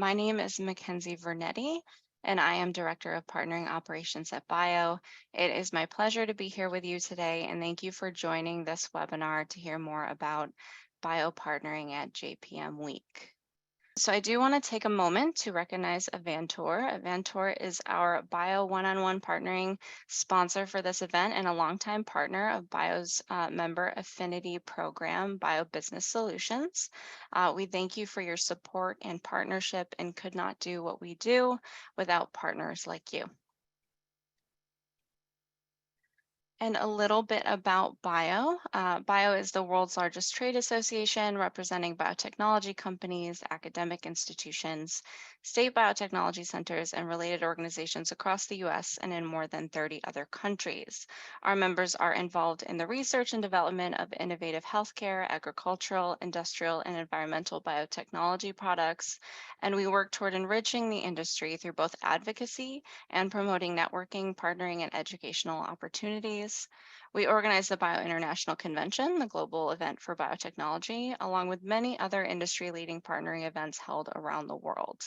My name is Mackenzie Vernetti, and I am Director of Partnering Operations at Bio. It is my pleasure to be here with you today, and thank you for joining this webinar to hear more about Bio partnering at JPM Week. So I do want to take a moment to recognize Avantor. Avantor is our Bio one-on-one partnering sponsor for this event and a longtime partner of Bio's member affinity program, Bio Business Solutions. We thank you for your support and partnership and could not do what we do without partners like you. And a little bit about Bio. Bio is the world's largest trade association representing biotechnology companies, academic institutions, state biotechnology centers, and related organizations across the US and in more than 30 other countries. Our members are involved in the research and development of innovative healthcare, agricultural, industrial, and environmental biotechnology products, and we work toward enriching the industry through both advocacy and promoting networking, partnering, and educational opportunities. We organize the Bio International Convention, the global event for biotechnology, along with many other industry-leading partnering events held around the world.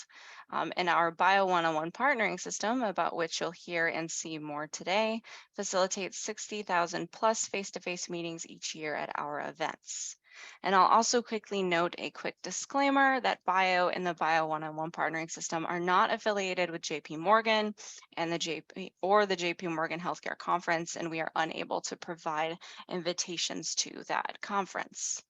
And our Bio one-on-one partnering system, about which you'll hear and see more today, facilitates 60,000 plus face-to-face meetings each year at our events. And I'll also quickly note a quick disclaimer that Bio and the Bio one-on-one partnering system are not affiliated with JP Morgan and the JP Morgan Healthcare Conference, and we are unable to provide invitations to that conference.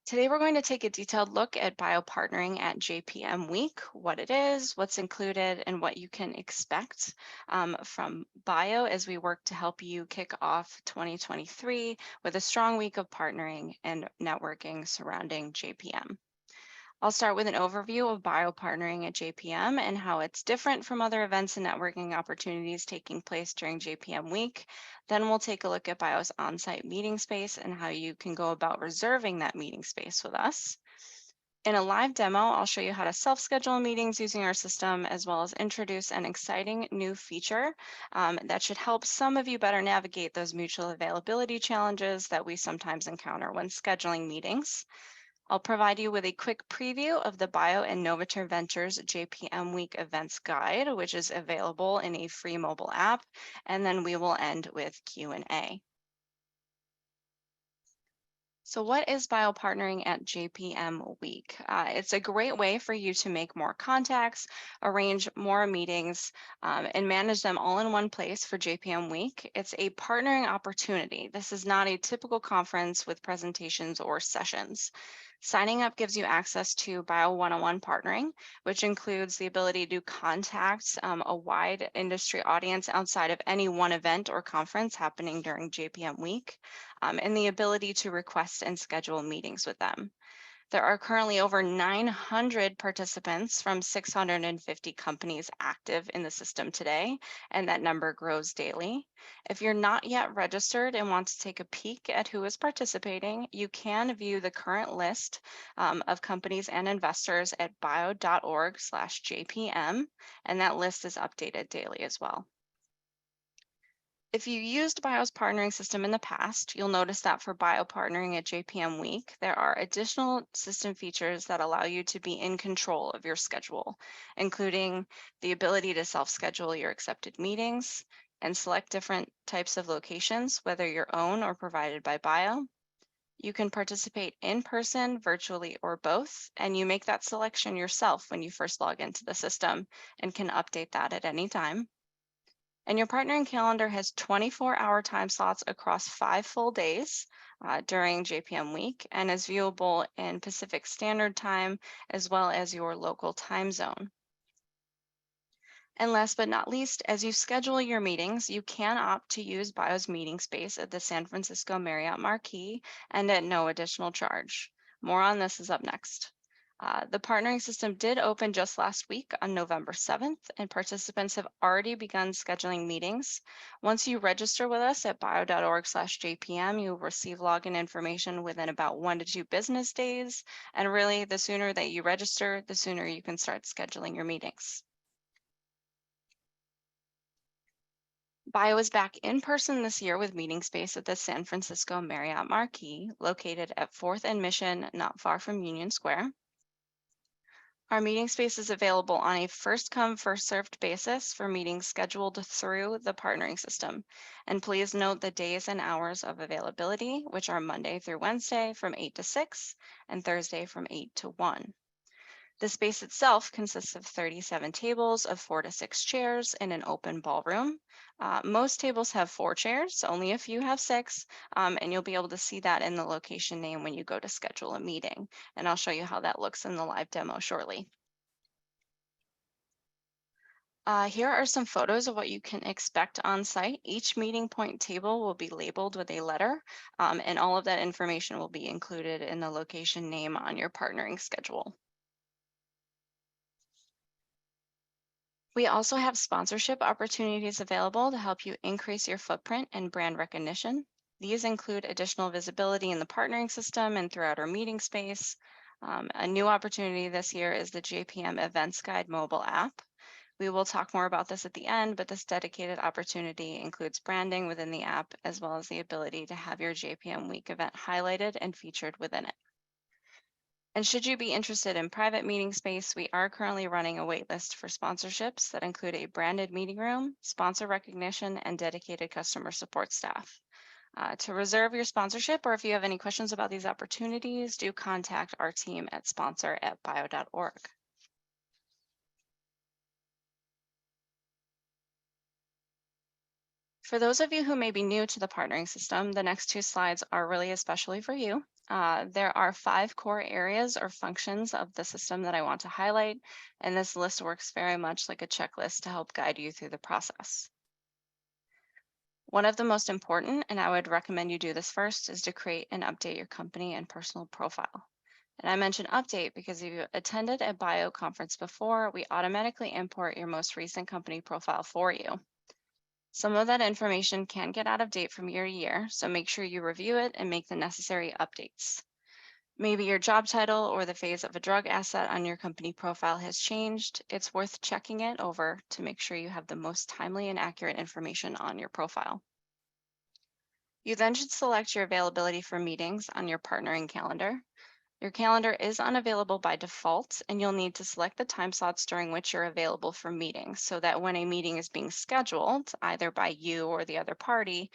Today, we're going to take a detailed look at bio partnering at JPM Week, what it is, what's included, and what you can expect from bio as we work to help you kick off 2023 with a strong week of partnering and networking surrounding JPM. I'll start with an overview of bio partnering at JPM and how it's different from other events and networking opportunities taking place during JPM Week. Then we'll take a look at Bio's on-site meeting space and how you can go about reserving that meeting space with us. In a live demo, I'll show you how to self-schedule meetings using our system, as well as introduce an exciting new feature that should help some of you better navigate those mutual availability challenges that we sometimes encounter when scheduling meetings. I'll provide you with a quick preview of the Bio and Novature Ventures JPM Week Events Guide, which is available in a free mobile app, and then we will end with Q&A. So what is bio partnering at JPM Week? It's a great way for you to make more contacts, arrange more meetings, and manage them all in one place for JPM Week. It's a partnering opportunity. This is not a typical conference with presentations or sessions. Signing up gives you access to Bio one-on-one partnering, which includes the ability to contact a wide industry audience outside of any one event or conference happening during JPM Week, and the ability to request and schedule meetings with them. There are currently over 900 participants from 650 companies active in the system today, and that number grows daily. If you're not yet registered and want to take a peek at who is participating, you can view the current list of companies and investors at bio.org/JPM, and that list is updated daily as well. If you used Bio's partnering system in the past, you'll notice that for Bio partnering at JPM Week, there are additional system features that allow you to be in control of your schedule, including the ability to self-schedule your accepted meetings and select different types of locations, whether your own or provided by Bio. You can participate in person, virtually, or both, and you make that selection yourself when you first log into the system and can update that at any time. And your partnering calendar has 24-hour time slots across 5 full days during JPM Week and is viewable in Pacific Standard Time as well as your local time zone. And last but not least, as you schedule your meetings, you can opt to use Bio's meeting space at the San Francisco Marriott Marquis and at no additional charge. More on this is up next. The partnering system did open just last week on November 7th, and participants have already begun scheduling meetings. Once you register with us at bio.org/JPM, you'll receive login information within about 1 to 2 business days. And really, the sooner that you register, the sooner you can start scheduling your meetings. Bio is back in person this year with meeting space at the San Francisco Marriott Marquis, located at 4th and Mission, not far from Union Square. Our meeting space is available on a first come, first served basis for meetings scheduled through the partnering system. And please note the days and hours of availability, which are Monday through Wednesday from 8 to 6 and Thursday from 8 to 1. The space itself consists of 37 tables of 4 to 6 chairs in an open ballroom. Most tables have 4 chairs, only a few have 6, and you'll be able to see that in the location name when you go to schedule a meeting. And I'll show you how that looks in the live demo shortly. Here are some photos of what you can expect on site. Each meeting point table will be labeled with a letter, and all of that information will be included in the location name on your partnering schedule. We also have sponsorship opportunities available to help you increase your footprint and brand recognition. These include additional visibility in the partnering system and throughout our meeting space. A new opportunity this year is the JPM Events Guide mobile app. We will talk more about this at the end, but this dedicated opportunity includes branding within the app, as well as the ability to have your JPM Week event highlighted and featured within it. And should you be interested in private meeting space, we are currently running a waitlist for sponsorships that include a branded meeting room, sponsor recognition, and dedicated customer support staff. To reserve your sponsorship, or if you have any questions about these opportunities, do contact our team at sponsor@bio.org. For those of you who may be new to the partnering system, the next two slides are really especially for you. There are 5 core areas or functions of the system that I want to highlight, and this list works very much like a checklist to help guide you through the process. One of the most important, and I would recommend you do this first, is to create and update your company and personal profile. And I mention update because if you attended a bio conference before, we automatically import your most recent company profile for you. Some of that information can get out of date from year to year, so make sure you review it and make the necessary updates. Maybe your job title or the phase of a drug asset on your company profile has changed. It's worth checking it over to make sure you have the most timely and accurate information on your profile. You then should select your availability for meetings on your partnering calendar. Your calendar is unavailable by default, and you'll need to select the time slots during which you're available for meetings so that when a meeting is being scheduled, either by you or the other party,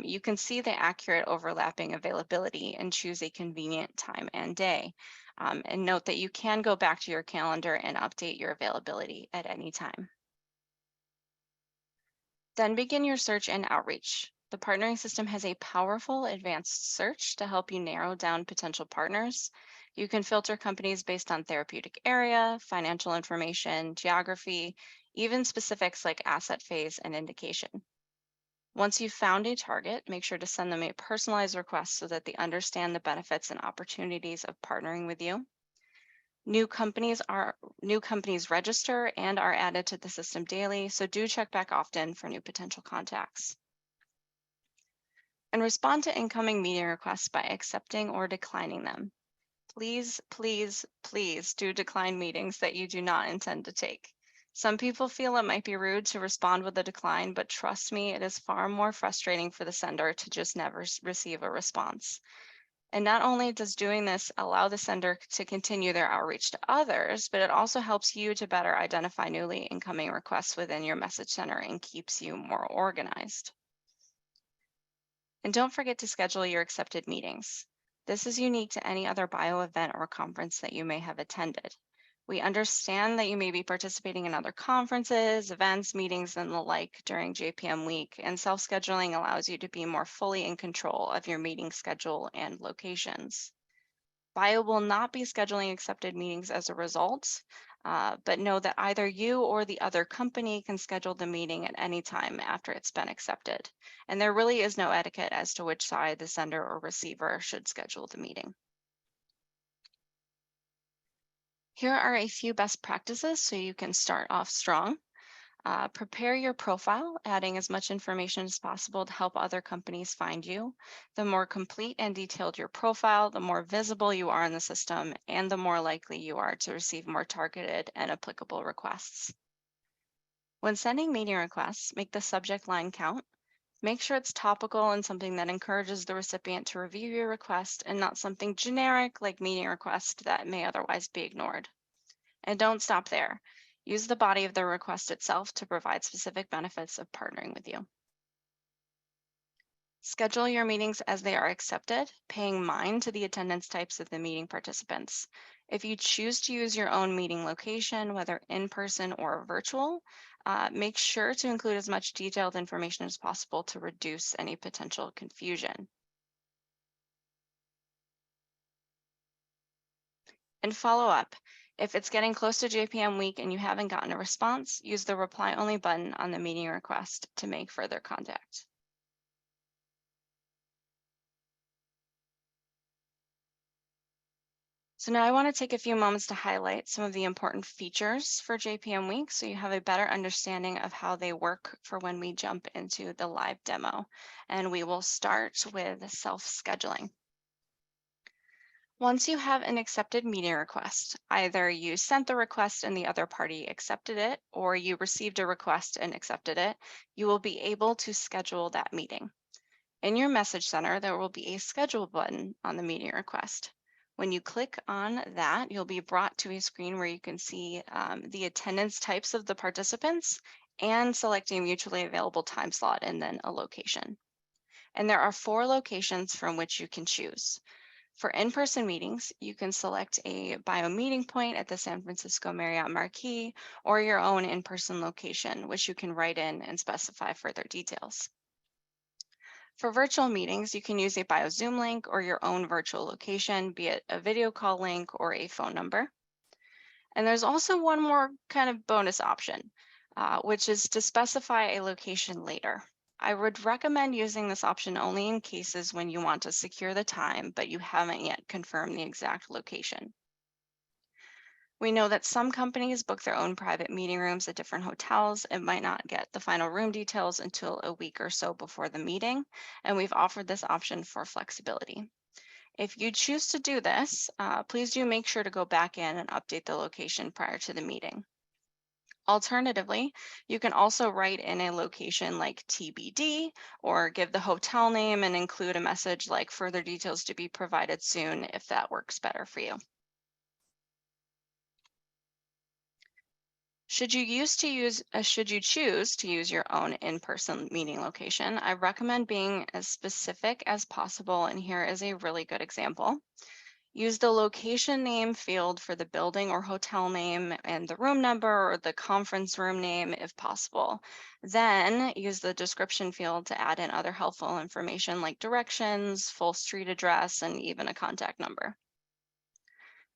you can see the accurate overlapping availability and choose a convenient time and day. And note that you can go back to your calendar and update your availability at any time. Then begin your search and outreach. The partnering system has a powerful advanced search to help you narrow down potential partners. You can filter companies based on therapeutic area, financial information, geography, even specifics like asset phase and indication. Once you've found a target, make sure to send them a personalized request so that they understand the benefits and opportunities of partnering with you. New companies register and are added to the system daily, so do check back often for new potential contacts. And respond to incoming meeting requests by accepting or declining them. Please, please, please do decline meetings that you do not intend to take. Some people feel it might be rude to respond with a decline, but trust me, it is far more frustrating for the sender to just never receive a response. And not only does doing this allow the sender to continue their outreach to others, but it also helps you to better identify newly incoming requests within your message center and keeps you more organized. And don't forget to schedule your accepted meetings. This is unique to any other bio event or conference that you may have attended. We understand that you may be participating in other conferences, events, meetings, and the like during JPM week, and self-scheduling allows you to be more fully in control of your meeting schedule and locations. Bio will not be scheduling accepted meetings as a result, but know that either you or the other company can schedule the meeting at any time after it's been accepted. And there really is no etiquette as to which side the sender or receiver should schedule the meeting. Here are a few best practices so you can start off strong. Prepare your profile, adding as much information as possible to help other companies find you. The more complete and detailed your profile, the more visible you are in the system, and the more likely you are to receive more targeted and applicable requests. When sending meeting requests, make the subject line count. Make sure it's topical and something that encourages the recipient to review your request and not something generic like meeting request that may otherwise be ignored. And don't stop there. Use the body of the request itself to provide specific benefits of partnering with you. Schedule your meetings as they are accepted, paying mind to the attendance types of the meeting participants. If you choose to use your own meeting location, whether in person or virtual, make sure to include as much detailed information as possible to reduce any potential confusion. And follow up. If it's getting close to JPM week and you haven't gotten a response, use the reply only button on the meeting request to make further contact. So now I want to take a few moments to highlight some of the important features for JPM week so you have a better understanding of how they work for when we jump into the live demo. And we will start with self-scheduling. Once you have an accepted meeting request, either you sent the request and the other party accepted it, or you received a request and accepted it, you will be able to schedule that meeting. In your message center, there will be a schedule button on the meeting request. When you click on that, you'll be brought to a screen where you can see the attendance types of the participants and select a mutually available time slot and then a location. And there are 4 locations from which you can choose. For in-person meetings, you can select a bio meeting point at the San Francisco Marriott Marquis or your own in-person location, which you can write in and specify further details. For virtual meetings, you can use a bio Zoom link or your own virtual location, be it a video call link or a phone number. And there's also one more kind of bonus option, which is to specify a location later. I would recommend using this option only in cases when you want to secure the time, but you haven't yet confirmed the exact location. We know that some companies book their own private meeting rooms at different hotels and might not get the final room details until a week or so before the meeting, and we've offered this option for flexibility. If you choose to do this, please do make sure to go back in and update the location prior to the meeting. Alternatively, you can also write in a location like TBD or give the hotel name and include a message like further details to be provided soon if that works better for you. Should you choose to use your own in-person meeting location, I recommend being as specific as possible, and here is a really good example. Use the location name field for the building or hotel name and the room number or the conference room name if possible. Then use the description field to add in other helpful information like directions, full street address, and even a contact number.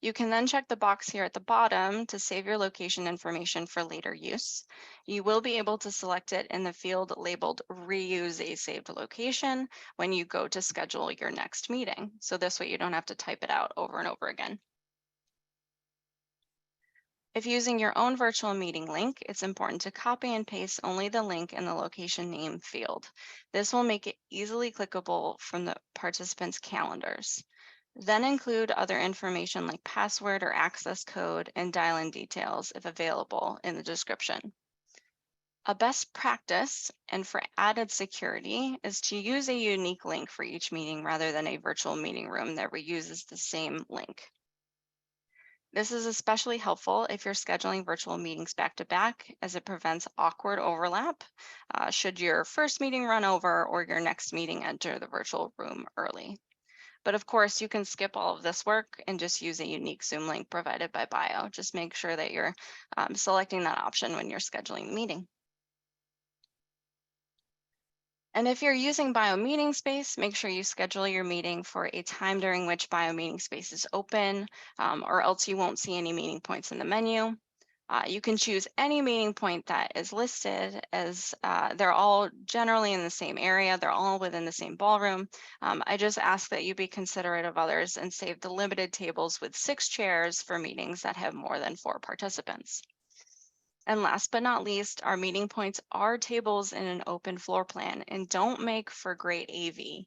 You can then check the box here at the bottom to save your location information for later use. You will be able to select it in the field labeled Reuse a saved location when you go to schedule your next meeting. So this way you don't have to type it out over and over again. If using your own virtual meeting link, it's important to copy and paste only the link in the location name field. This will make it easily clickable from the participants' calendars. Then include other information like password or access code and dial-in details if available in the description. A best practice, and for added security, is to use a unique link for each meeting rather than a virtual meeting room that reuses the same link. This is especially helpful if you're scheduling virtual meetings back to back, as it prevents awkward overlap should your first meeting run over or your next meeting enter the virtual room early. But of course, you can skip all of this work and just use a unique Zoom link provided by Bio. Just make sure that you're selecting that option when you're scheduling the meeting. And if you're using Bio Meeting Space, make sure you schedule your meeting for a time during which Bio Meeting Space is open, or else you won't see any meeting points in the menu. You can choose any meeting point that is listed as they're all generally in the same area. They're all within the same ballroom. I just ask that you be considerate of others and save the limited tables with 6 chairs for meetings that have more than 4 participants. And last but not least, our meeting points are tables in an open floor plan and don't make for great AV.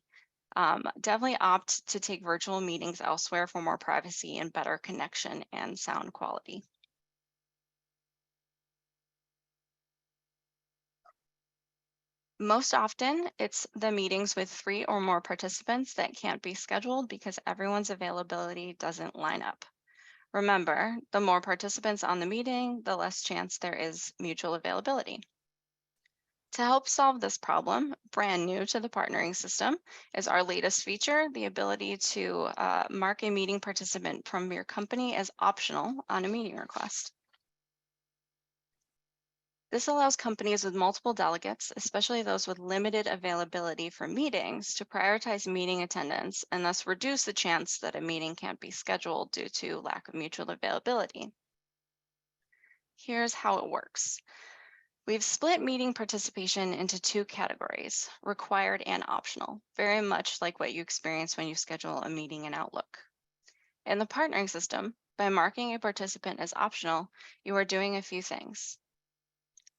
Definitely opt to take virtual meetings elsewhere for more privacy and better connection and sound quality. Most often, it's the meetings with 3 or more participants that can't be scheduled because everyone's availability doesn't line up. Remember, the more participants on the meeting, the less chance there is mutual availability. To help solve this problem, brand new to the partnering system is our latest feature, the ability to mark a meeting participant from your company as optional on a meeting request. This allows companies with multiple delegates, especially those with limited availability for meetings, to prioritize meeting attendance and thus reduce the chance that a meeting can't be scheduled due to lack of mutual availability. Here's how it works. We've split meeting participation into two categories, required and optional, very much like what you experience when you schedule a meeting in Outlook. In the partnering system, by marking a participant as optional, you are doing a few things.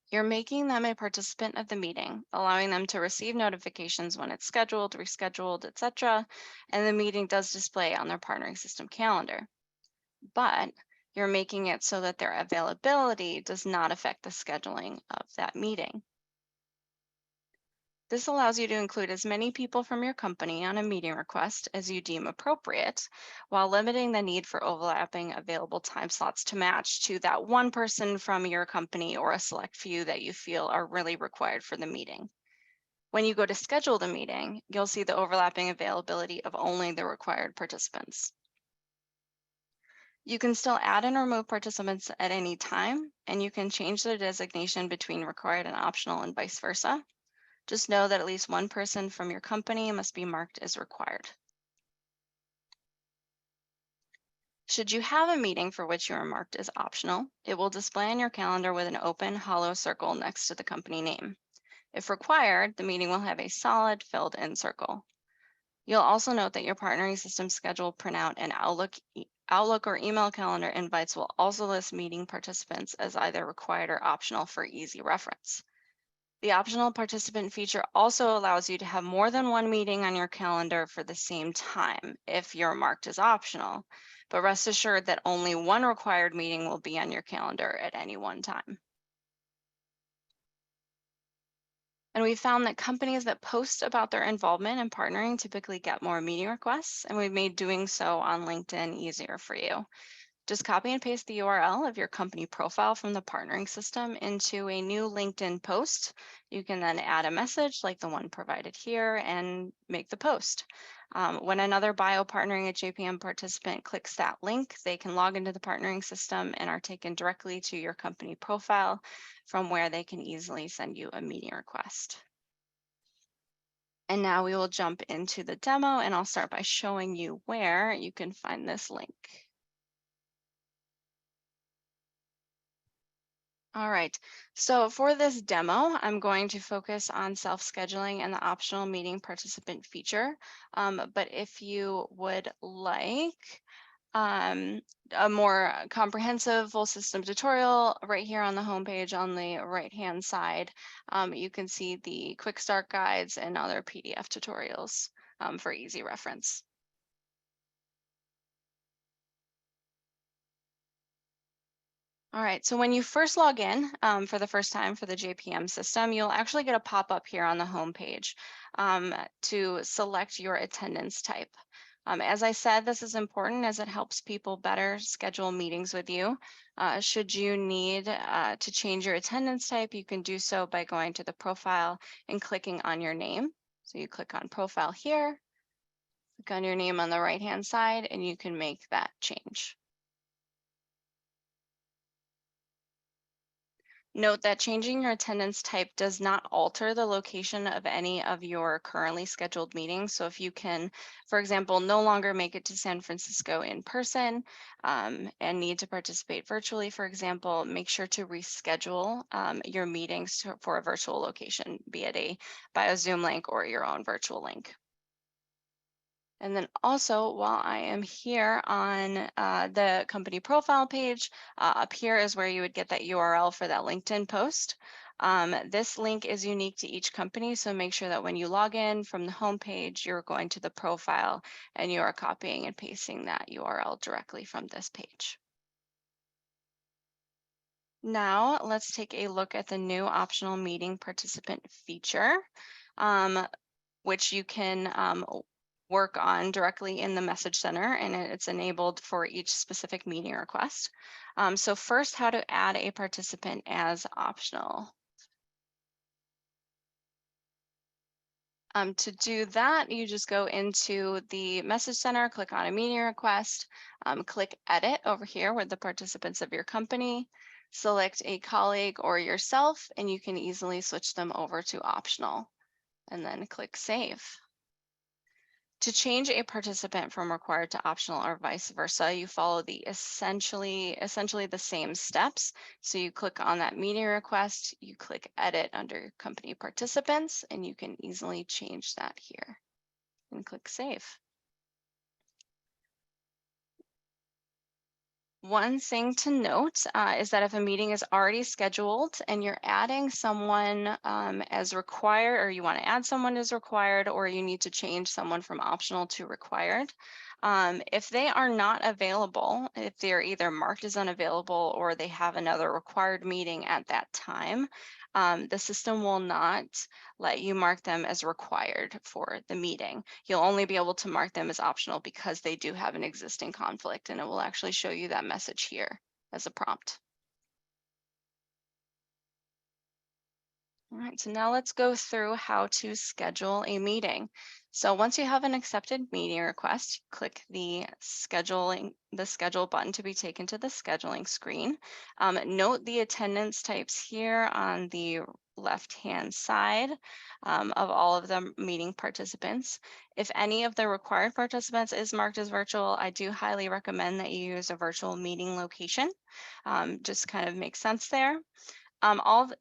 You're making them a participant of the meeting, allowing them to receive notifications when it's scheduled, rescheduled, etc., and the meeting does display on their partnering system calendar. But you're making it so that their availability does not affect the scheduling of that meeting. This allows you to include as many people from your company on a meeting request as you deem appropriate, while limiting the need for overlapping available time slots to match to that one person from your company or a select few that you feel are really required for the meeting. When you go to schedule the meeting, you'll see the overlapping availability of only the required participants. You can still add and remove participants at any time, and you can change the designation between required and optional and vice versa. Just know that at least one person from your company must be marked as required. Should you have a meeting for which you are marked as optional, it will display on your calendar with an open, hollow circle next to the company name. If required, the meeting will have a solid, filled-in circle. You'll also note that your partnering system schedule printout and Outlook or email calendar invites will also list meeting participants as either required or optional for easy reference. The optional participant feature also allows you to have more than one meeting on your calendar for the same time if you're marked as optional, but rest assured that only one required meeting will be on your calendar at any one time. And we found that companies that post about their involvement in partnering typically get more meeting requests, and we've made doing so on LinkedIn easier for you. Just copy and paste the URL of your company profile from the partnering system into a new LinkedIn post. You can then add a message like the one provided here and make the post. When another bio partnering at JPM participant clicks that link, they can log into the partnering system and are taken directly to your company profile from where they can easily send you a meeting request. And now we will jump into the demo, and I'll start by showing you where you can find this link. All right, so for this demo, I'm going to focus on self-scheduling and the optional meeting participant feature. But if you would like a more comprehensive full system tutorial, right here on the homepage on the right-hand side, you can see the quick start guides and other PDF tutorials for easy reference. All right, so when you first log in for the first time for the JPM system, you'll actually get a pop-up here on the home page to select your attendance type. As I said, this is important as it helps people better schedule meetings with you. Should you need to change your attendance type, you can do so by going to the profile and clicking on your name. So you click on profile here, click on your name on the right-hand side, and you can make that change. Note that changing your attendance type does not alter the location of any of your currently scheduled meetings. So if you can, for example, no longer make it to San Francisco in person and need to participate virtually, for example, make sure to reschedule your meetings for a virtual location, be it by a Zoom link or your own virtual link. And then also, while I am here on the company profile page, up here is where you would get that URL for that LinkedIn post. This link is unique to each company, so make sure that when you log in from the home page, you're going to the profile and you are copying and pasting that URL directly from this page. Now, let's take a look at the new optional meeting participant feature, which you can work on directly in the message center, and it's enabled for each specific meeting request. So first, how to add a participant as optional. To do that, you just go into the message center, click on a meeting request, click edit over here with the participants of your company, select a colleague or yourself, and you can easily switch them over to optional, and then click save. To change a participant from required to optional or vice versa, you follow the essentially the same steps. So you click on that meeting request, you click edit under company participants, and you can easily change that here and click save. One thing to note is that if a meeting is already scheduled and you're adding someone as required, or you want to add someone as required, or you need to change someone from optional to required, if they are not available, if they're either marked as unavailable or they have another required meeting at that time, the system will not let you mark them as required for the meeting. You'll only be able to mark them as optional because they do have an existing conflict, and it will actually show you that message here as a prompt. All right, so now let's go through how to schedule a meeting. So once you have an accepted meeting request, click the schedule button to be taken to the scheduling screen. Note the attendance types here on the left-hand side of all of the meeting participants. If any of the required participants is marked as virtual, I do highly recommend that you use a virtual meeting location. Just kind of makes sense there.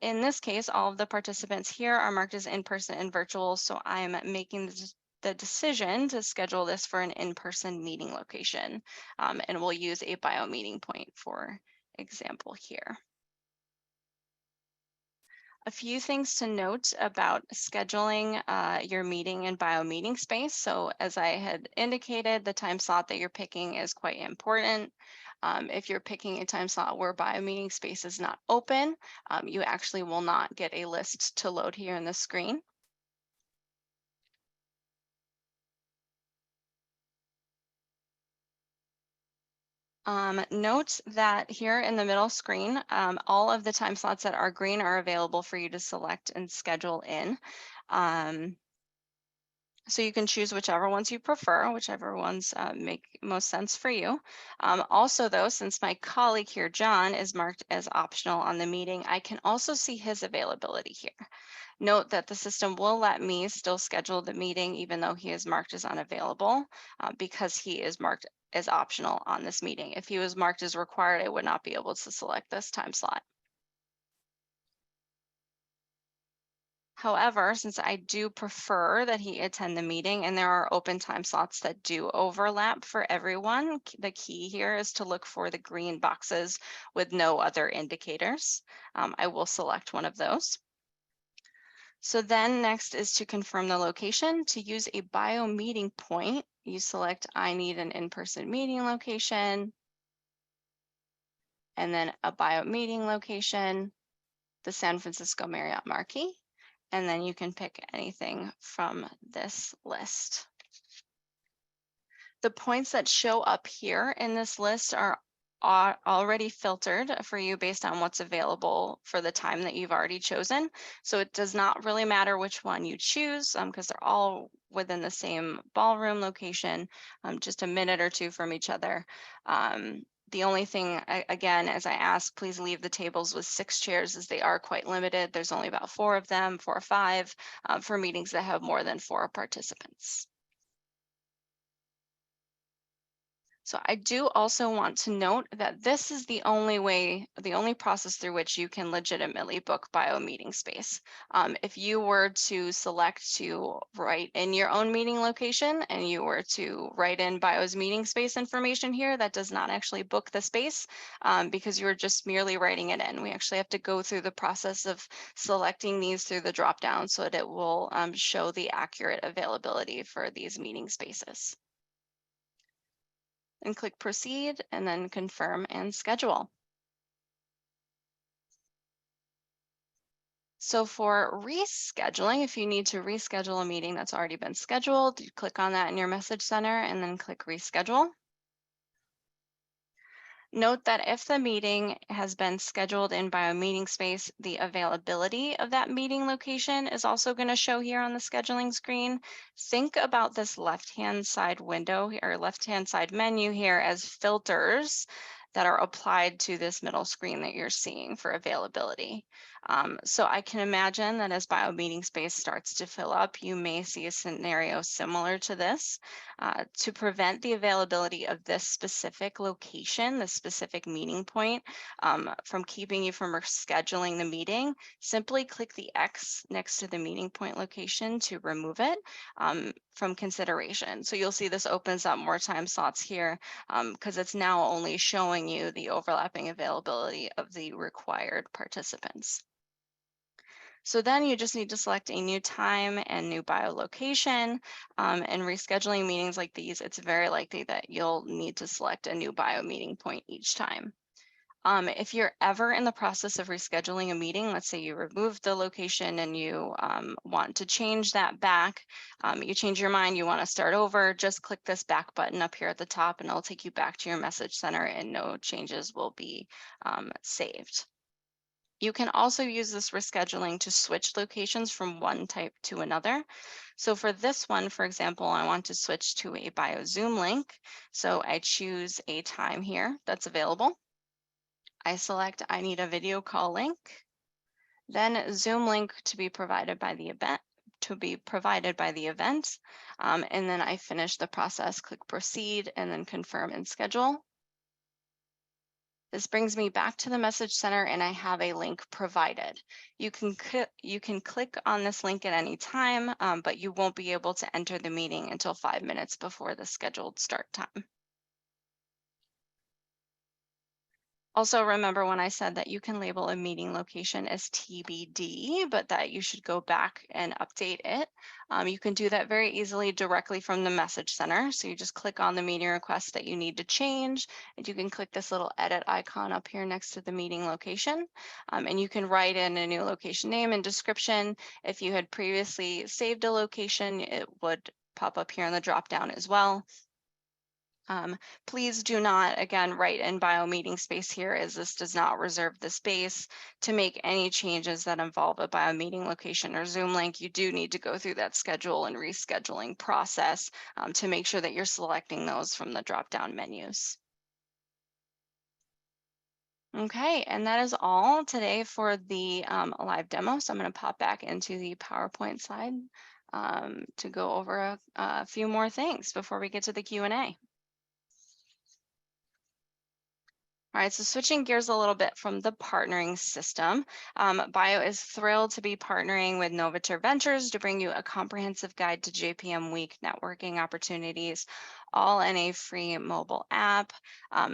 In this case, all of the participants here are marked as in-person and virtual, so I'm making the decision to schedule this for an in-person meeting location, and we'll use a bio meeting point for example here. A few things to note about scheduling your meeting in bio meeting space. So as I had indicated, the time slot that you're picking is quite important. If you're picking a time slot where bio meeting space is not open, you actually will not get a list to load here in the screen. Note that here in the middle screen, all of the time slots that are green are available for you to select and schedule in. So you can choose whichever ones you prefer, whichever ones make most sense for you. Also though, since my colleague here, John, is marked as optional on the meeting, I can also see his availability here. Note that the system will let me still schedule the meeting even though he is marked as unavailable because he is marked as optional on this meeting. If he was marked as required, I would not be able to select this time slot. However, since I do prefer that he attend the meeting and there are open time slots that do overlap for everyone, the key here is to look for the green boxes with no other indicators. I will select one of those. So then next is to confirm the location. To use a bio meeting point, you select I need an in-person meeting location, and then a bio meeting location, the San Francisco Marriott Marquis, and then you can pick anything from this list. The points that show up here in this list are already filtered for you based on what's available for the time that you've already chosen. So it does not really matter which one you choose because they're all within the same ballroom location, just a minute or two from each other. The only thing, again, as I ask, please leave the tables with 6 chairs as they are quite limited. There's only about 4 of them, 4 or 5, for meetings that have more than 4 participants. So I do also want to note that this is the only process through which you can legitimately book bio meeting space. If you were to select to write in your own meeting location and you were to write in bio's meeting space information here, that does not actually book the space because you're just merely writing it in. We actually have to go through the process of selecting these through the drop down so that it will show the accurate availability for these meeting spaces. And click proceed and then confirm and schedule. So for rescheduling, if you need to reschedule a meeting that's already been scheduled, you click on that in your message center and then click reschedule. Note that if the meeting has been scheduled in Bio Meeting Space, the availability of that meeting location is also going to show here on the scheduling screen. Think about this left-hand side window or left-hand side menu here as filters that are applied to this middle screen that you're seeing for availability. So I can imagine that as Bio Meeting Space starts to fill up, you may see a scenario similar to this. To prevent the availability of this specific location, this specific meeting point, from keeping you from scheduling the meeting, simply click the X next to the meeting point location to remove it from consideration. So you'll see this opens up more time slots here because it's now only showing you the overlapping availability of the required participants. So then you just need to select a new time and new bio location. And rescheduling meetings like these, it's very likely that you'll need to select a new bio meeting point each time. If you're ever in the process of rescheduling a meeting, let's say you removed the location and you want to change that back, you change your mind, you want to start over, just click this back button up here at the top and it'll take you back to your message center and no changes will be saved. You can also use this rescheduling to switch locations from one type to another. So for this one, for example, I want to switch to a bio Zoom link. So I choose a time here that's available. I select I need a video call link, then Zoom link to be provided by the event, and then I finish the process, click proceed, and then confirm and schedule. This brings me back to the message center and I have a link provided. You can click on this link at any time, but you won't be able to enter the meeting until 5 minutes before the scheduled start time. Also, remember when I said that you can label a meeting location as TBD, but that you should go back and update it. You can do that very easily directly from the message center. So you just click on the meeting request that you need to change, and you can click this little edit icon up here next to the meeting location. And you can write in a new location name and description. If you had previously saved a location, it would pop up here in the drop down as well. Please do not, again, write in bio meeting space here as this does not reserve the space to make any changes that involve a bio meeting location or Zoom link. You do need to go through that schedule and rescheduling process to make sure that you're selecting those from the drop-down menus. Okay, and that is all today for the live demo. So I'm going to pop back into the PowerPoint slide to go over a few more things before we get to the Q&A. All right, so switching gears a little bit from the partnering system, Bio is thrilled to be partnering with Novature Ventures to bring you a comprehensive guide to JPM Week networking opportunities, all in a free mobile app.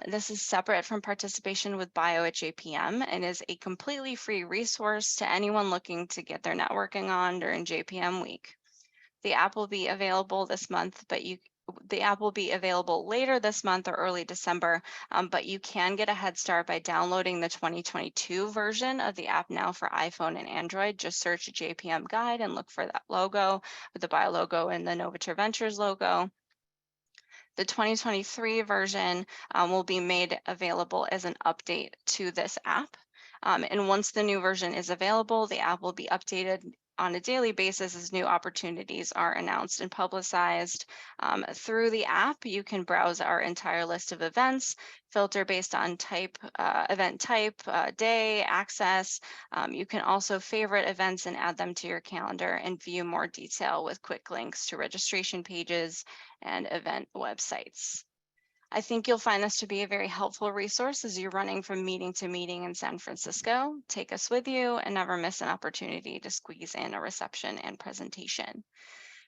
This is separate from participation with Bio at JPM and is a completely free resource to anyone looking to get their networking on during JPM Week. The app will be available this month, but the app will be available later this month or early December, but you can get a head start by downloading the 2022 version of the app now for iPhone and Android. Just search JPM Guide and look for that logo with the Bio logo and the Novature Ventures logo. The 2023 version will be made available as an update to this app. And once the new version is available, the app will be updated on a daily basis as new opportunities are announced and publicized. Through the app, you can browse our entire list of events, filter based on type, event type, day, access. You can also favorite events and add them to your calendar and view more detail with quick links to registration pages and event websites. I think you'll find this to be a very helpful resource as you're running from meeting to meeting in San Francisco. Take us with you and never miss an opportunity to squeeze in a reception and presentation.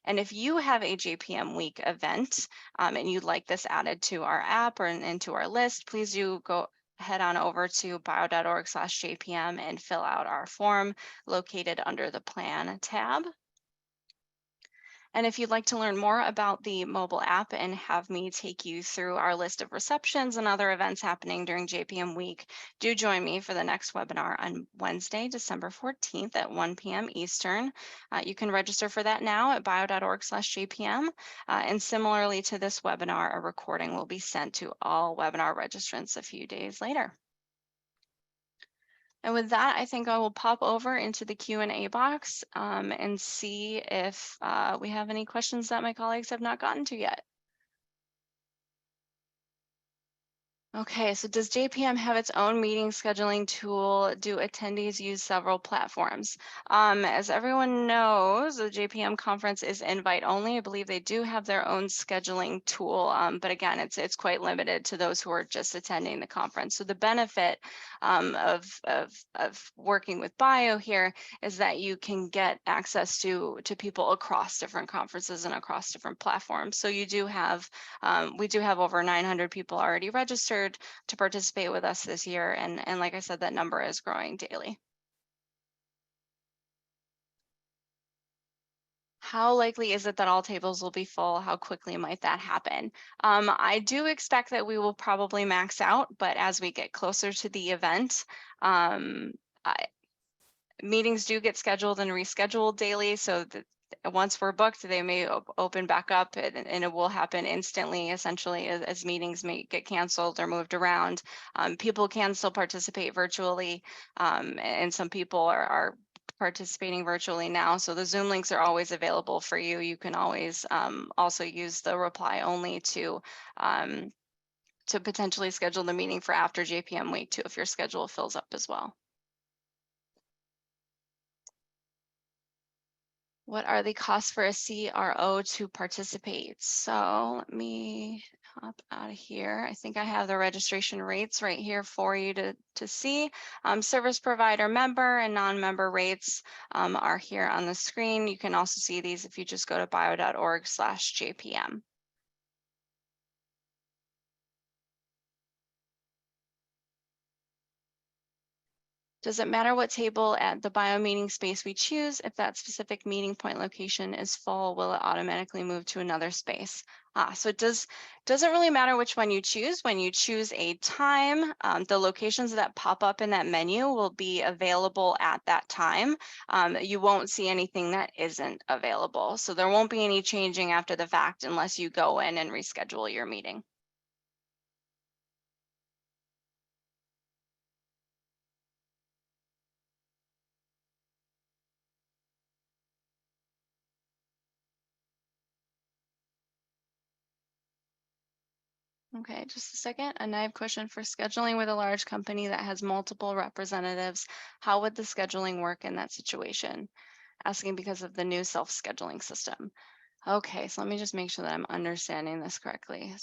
And if you have a JPM Week event and you'd like this added to our app or into our list, please do go head on over to bio.org/JPM and fill out our form located under the Plan tab. And if you'd like to learn more about the mobile app and have me take you through our list of receptions and other events happening during JPM week, do join me for the next webinar on Wednesday, December 14th at 1 p.m. Eastern. You can register for that now at bio.org/JPM. And similarly to this webinar, a recording will be sent to all webinar registrants a few days later. And with that, I think I will pop over into the Q&A box and see if we have any questions that my colleagues have not gotten to yet. Okay, so does JPM have its own meeting scheduling tool? Do attendees use several platforms? As everyone knows, the JPM conference is invite only. I believe they do have their own scheduling tool, but again, it's quite limited to those who are just attending the conference. So the benefit of working with Bio here is that you can get access to people across different conferences and across different platforms. So you do have, we do have over 900 people already registered to participate with us this year. And like I said, that number is growing daily. How likely is it that all tables will be full? How quickly might that happen? I do expect that we will probably max out, but as we get closer to the event, meetings do get scheduled and rescheduled daily. So that once we're booked, they may open back up and it will happen instantly, essentially, as meetings may get canceled or moved around. People can still participate virtually, and some people are participating virtually now. So the Zoom links are always available for you. You can always also use the reply only to potentially schedule the meeting for after JPM week too, if your schedule fills up as well. What are the costs for a CRO to participate? So let me hop out of here. I think I have the registration rates right here for you to see. Service provider member and non-member rates are here on the screen. You can also see these if you just go to bio.org/JPM. Does it matter what table at the bio meeting space we choose? If that specific meeting point location is full, will it automatically move to another space? So it doesn't really matter which one you choose. When you choose a time, the locations that pop up in that menu will be available at that time. You won't see anything that isn't available. So there won't be any changing after the fact unless you go in and reschedule your meeting. Okay, just a second. And I have a question for scheduling with a large company that has multiple representatives. How would the scheduling work in that situation? Asking because of the new self-scheduling system. Okay, so let me just make sure that I'm understanding this correctly.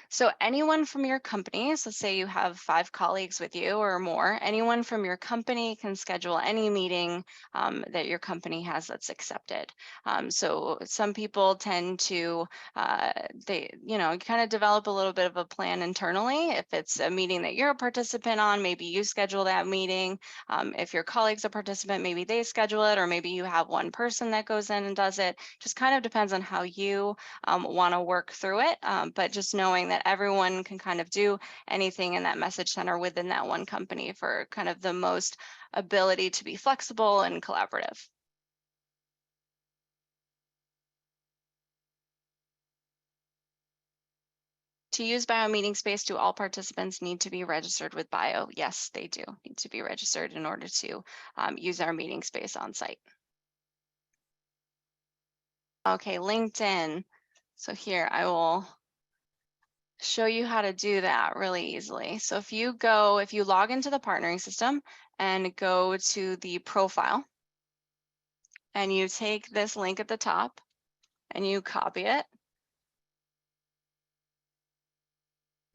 So anyone from your company, so say you have 5 colleagues with you or more, anyone from your company can schedule any meeting that your company has that's accepted. So some people tend to, you kind of develop a little bit of a plan internally. If it's a meeting that you're a participant on, maybe you schedule that meeting. If your colleague's a participant, maybe they schedule it, or maybe you have one person that goes in and does it. Just kind of depends on how you want to work through it. But just knowing that everyone can kind of do anything in that message center within that one company for kind of the most ability to be flexible and collaborative. To use Bio Meeting Space, do all participants need to be registered with Bio? Yes, they do need to be registered in order to use our meeting space on site. Okay, LinkedIn. So here I will show you how to do that really easily. So if you log into the partnering system and go to the profile and you take this link at the top and you copy it,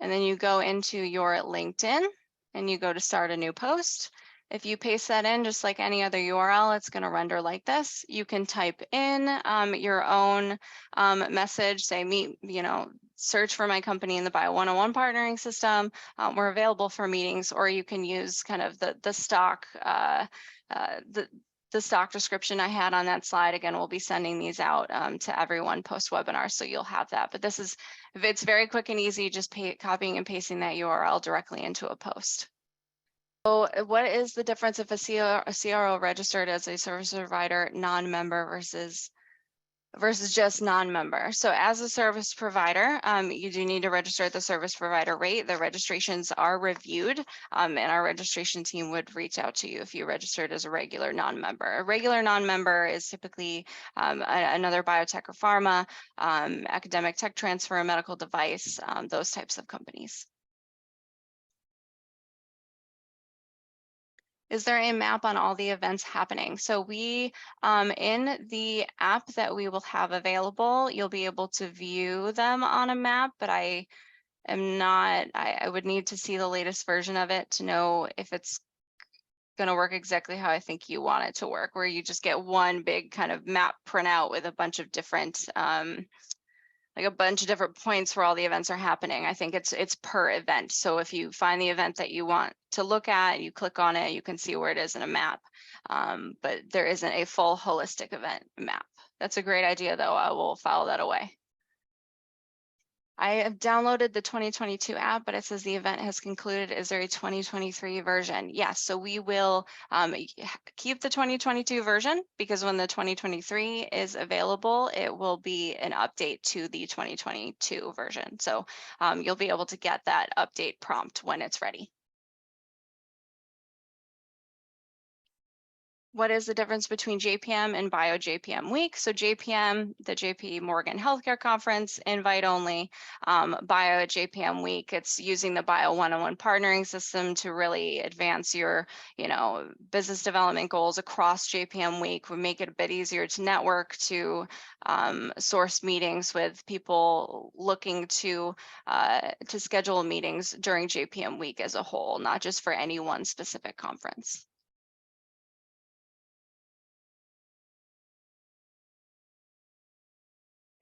and then you go into your LinkedIn and you go to start a new post. If you paste that in just like any other URL, it's going to render like this. You can type in your own message, say search for my company in the Bio 101 partnering system. We're available for meetings, or you can use kind of the stock the stock description I had on that slide. Again, we'll be sending these out to everyone post-webinar, so you'll have that. But this is, it's very quick and easy, just copying and pasting that URL directly into a post. So what is the difference if a CRO registered as a service provider non-member versus just non-member? So as a service provider, you do need to register at the service provider rate. The registrations are reviewed, and our registration team would reach out to you if you registered as a regular non-member. A regular non-member is typically another biotech or pharma, academic tech transfer, medical device, those types of companies. Is there a map on all the events happening? So we, in the app that we will have available, you'll be able to view them on a map, but I am not, I would need to see the latest version of it to know if it's going to work exactly how I think you want it to work, where you just get one big kind of map printout with a bunch of different, like a bunch of different points where all the events are happening. I think it's per event. So if you find the event that you want to look at, you click on it, you can see where it is in a map. But there isn't a full holistic event map. That's a great idea though. I will file that away. I have downloaded the 2022 app, but it says the event has concluded. Is there a 2023 version? Yes, so we will keep the 2022 version, because when the 2023 is available, it will be an update to the 2022 version. So you'll be able to get that update prompt when it's ready. What is the difference between JPM and Bio JPM Week? So JPM, the JP Morgan Healthcare Conference, invite only. Bio JPM Week, it's using the Bio one-on-one partnering system to really advance your, business development goals across JPM Week. We make it a bit easier to network, to source meetings with people looking to schedule meetings during JPM Week as a whole, not just for any one specific conference.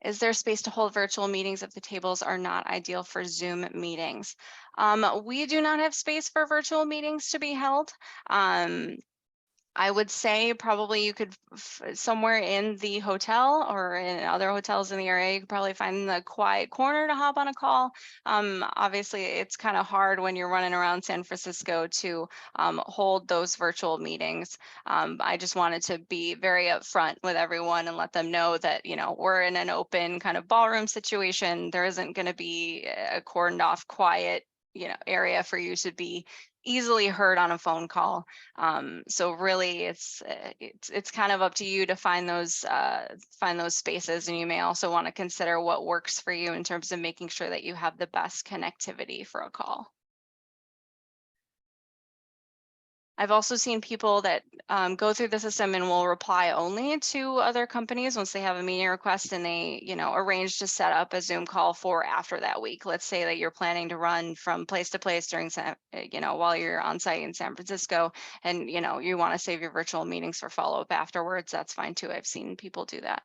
Is there space to hold virtual meetings if the tables are not ideal for Zoom meetings? We do not have space for virtual meetings to be held. I would say probably you could somewhere in the hotel or in other hotels in the area, you could probably find the quiet corner to hop on a call. Obviously, it's kind of hard when you're running around San Francisco to hold those virtual meetings. I just wanted to be very upfront with everyone and let them know that, we're in an open kind of ballroom situation. There isn't going to be a cordoned off quiet area for you to be easily heard on a phone call. So really it's kind of up to you to find those spaces, and you may also want to consider what works for you in terms of making sure that you have the best connectivity for a call. I've also seen people that go through the system and will reply only to other companies once they have a meeting request, and they, arrange to set up a Zoom call for after that week. Let's say that you're planning to run from place to place during, while you're on site in San Francisco, and, you want to save your virtual meetings for follow-up afterwards. That's fine too. I've seen people do that.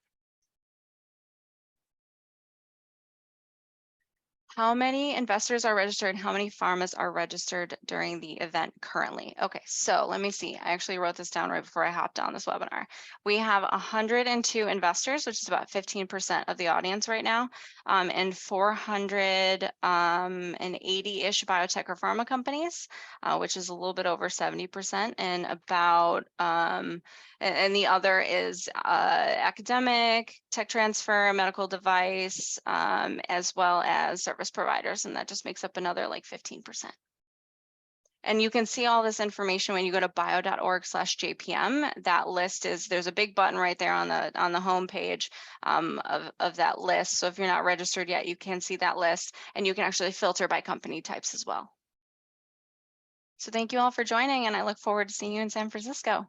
How many investors are registered? How many pharmas are registered during the event currently? Okay, so let me see. I actually wrote this down right before I hopped on this webinar. We have 102 investors, which is about 15% of the audience right now, and 480-ish biotech or pharma companies, which is a little bit over 70%, and about and the other is academic, tech transfer, medical device, as well as service providers, and that just makes up another like 15%. And you can see all this information when you go to bio.org/JPM. That list there's a big button right there on the home page of that list. So if you're not registered yet, you can see that list, and you can actually filter by company types as well. So thank you all for joining, and I look forward to seeing you in San Francisco.